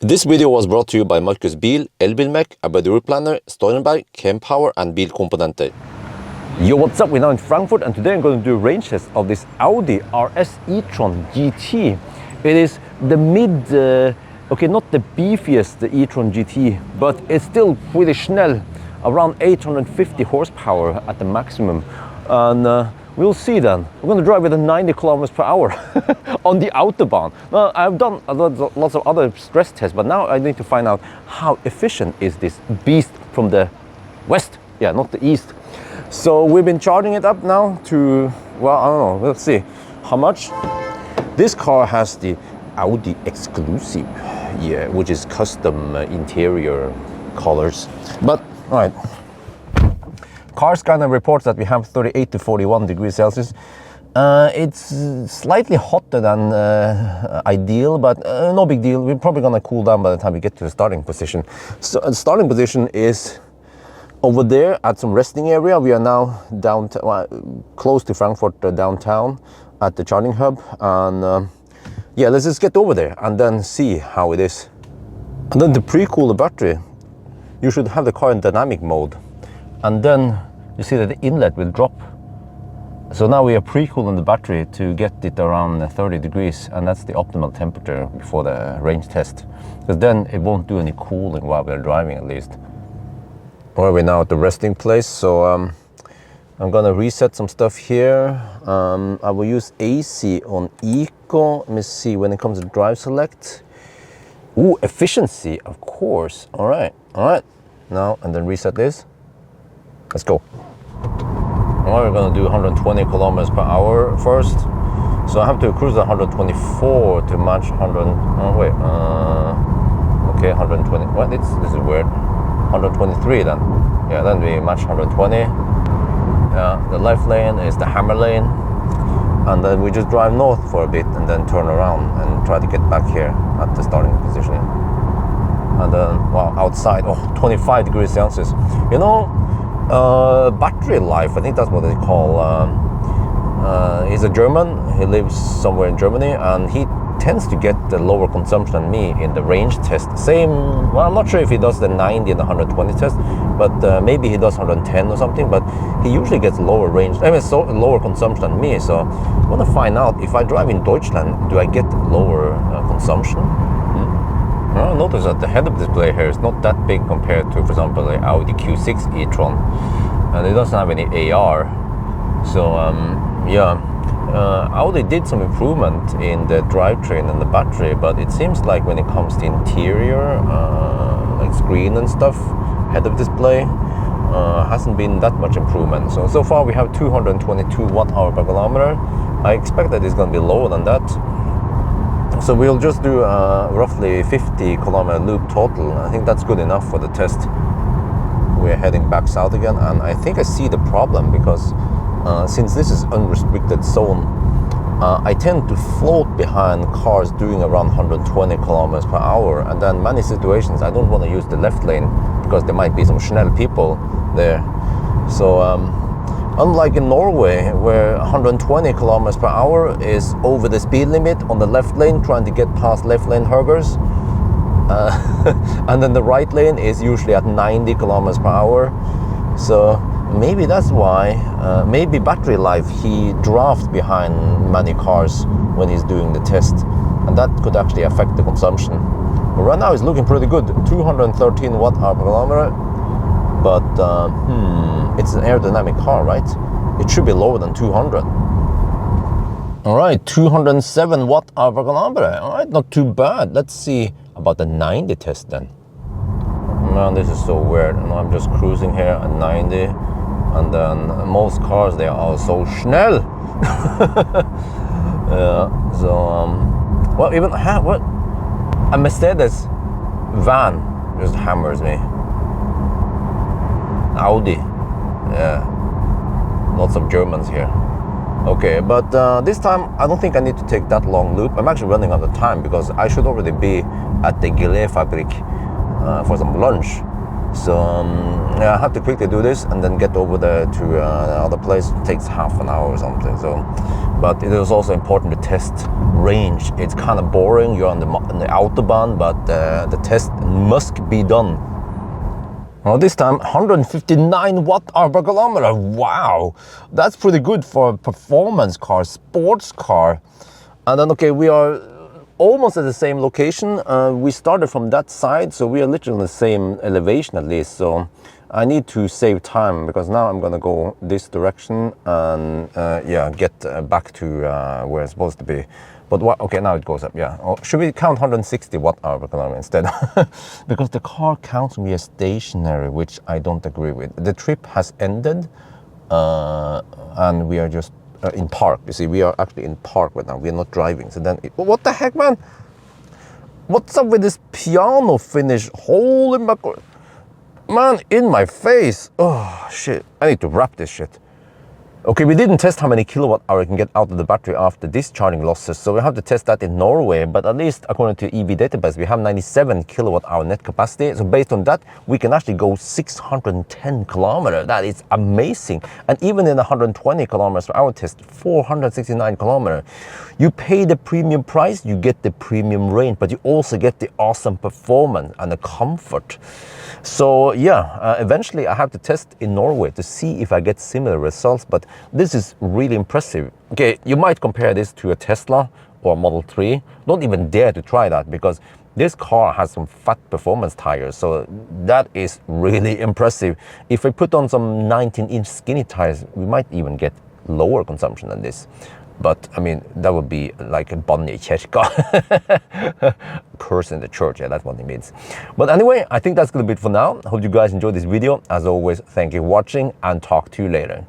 This video was brought to you by Markus Bil, Elbilmek, ABRP, Steurenberg, Kempower and Bilkomponenter. Yo, what's up? We're now in Frankfurt and today I'm going to do a range test of this Audi RS e-tron GT. It is the okay, not the beefiest e-tron GT, but it's still pretty schnell, around 850 horsepower at the maximum. And we'll see then. We're going to drive with a 90 kilometers per hour on the Autobahn. Now, I've done lots of other stress tests, but now I need to find out how efficient is this beast from the west. Yeah, not the east. So we've been charging it up now to, well, I don't know, let's see how much. This car has the Audi exclusive, yeah, which is custom interior colors. But, all right. Car scanner reports that we have 38 to 41 degrees Celsius. It's slightly hotter than ideal, but no big deal. We're probably gonna cool down by the time we get to the starting position. So the starting position is over there at some resting area. We are now downtown, close to Frankfurt downtown at the charging hub. And yeah, let's just get over there and then see how it is. And then to pre-cool the battery, you should have the car in dynamic mode. And then you see that the inlet will drop. So now we are pre-cooling the battery to get it around 30 degrees, and that's the optimal temperature before the range test. Because then it won't do any cooling while we're driving, at least. Well, we're now at the resting place, so I'm gonna reset some stuff here. I will use AC on Eco. Let me see when it comes to drive select. Ooh, efficiency, of course. All right. Now, and then reset this. Let's go. Well, we're gonna do 120 kilometers per hour first. So I have to cruise at 124 to match 100. Oh wait, okay, 120. What? This is weird. 123 then. Yeah, then we match 120. Yeah, the left lane is the hammer lane, and then we just drive north for a bit and then turn around and try to get back here at the starting position. And then, well, outside, 25 degrees Celsius. You know. Battery life, I think that's what they call. He's a German. He lives somewhere in Germany, and he tends to get the lower consumption than me in the range test. Same. Well, I'm not sure if he does the 90 and the 120 test, but maybe he does 110 or something. But he usually gets lower range. I mean, so lower consumption than me. So I want to find out if I drive in Deutschland, do I get lower consumption? Well, notice that the head-up display here is not that big compared to, for example, the Audi Q6 e-tron, and it doesn't have any AR. So yeah, Audi did some improvement in the drivetrain and the battery, but it seems like when it comes to interior, like screen and stuff, head-up display, hasn't been that much improvement. So far we have 222 watt-hour per kilometer. I expect that it's going to be lower than that. So we'll just do roughly 50 kilometer loop total. I think that's good enough for the test. We're heading back south again, and I think I see the problem because since this is unrestricted zone, I tend to float behind cars doing around 120 kilometers per hour, and then many situations I don't want to use the left lane because there might be some schnell people there. So unlike in Norway, where 120 kilometers per hour is over the speed limit on the left lane, trying to get past left lane huggers, and then the right lane is usually at 90 kilometers per hour. So maybe that's why, maybe battery life, he drafts behind many cars when he's doing the test, and that could actually affect the consumption. But right now it's looking pretty good, 213 watt-hour per kilometer. But it's an aerodynamic car, right? It should be lower than 200. All right, 207 watt-hour per kilometer. All right, not too bad. Let's see about the 90 test then. Man, this is so weird. And I'm just cruising here at 90, and then most cars, they are so schnell. Yeah. So well, even what? A Mercedes van just hammers me. Audi, yeah, lots of Germans here. Okay, but this time I don't think I need to take that long loop. I'm actually running out of time because I should already be at the Fabrik for some lunch. So yeah, I have to quickly do this and then get over there to the other place. It takes half an hour or something. So, but it is also important to test range. It's kind of boring. You're on the autobahn, but the test must be done. Well, this time 159 watt-hour per kilometer. Wow, that's pretty good for a performance car, sports car. And then okay, we are almost at the same location. We started from that side, so we are literally in the same elevation at least. So I need to save time because now I'm gonna go this direction and yeah, get back to where it's supposed to be. But what? Okay, now it goes up. Yeah. Or should we count 160 watt-hour per kilometer instead? Because the car counts me as stationary, which I don't agree with. The trip has ended, and we are just in park. You see, we are actually in park right now. We are not driving. So then, what the heck, man? What's up with this piano finish? Holy mackerel, man! In my face. Oh shit! I need to wrap this shit. Okay, we didn't test how many kilowatt hour you can get out of the battery after discharging losses, so we have to test that in Norway, but at least according to EV database, we have 97 kilowatt hour net capacity. So based on that, we can actually go 610 kilometers. That is amazing. And even in 120 kilometers per hour test, 469 kilometers. You pay the premium price, you get the premium range, but you also get the awesome performance and the comfort. So yeah, eventually I have to test in Norway to see if I get similar results, but this is really impressive. Okay, you might compare this to a Tesla or a Model 3. Don't even dare to try that because this car has some fat performance tires, so that is really impressive. If we put on some 19-inch skinny tires, we might even get lower consumption than this. But I mean, that would be like a bann I kirka. Curse in the church, yeah, that's what it means. But anyway, I think that's gonna be it for now. I hope you guys enjoyed this video. As always, thank you for watching and talk to you later.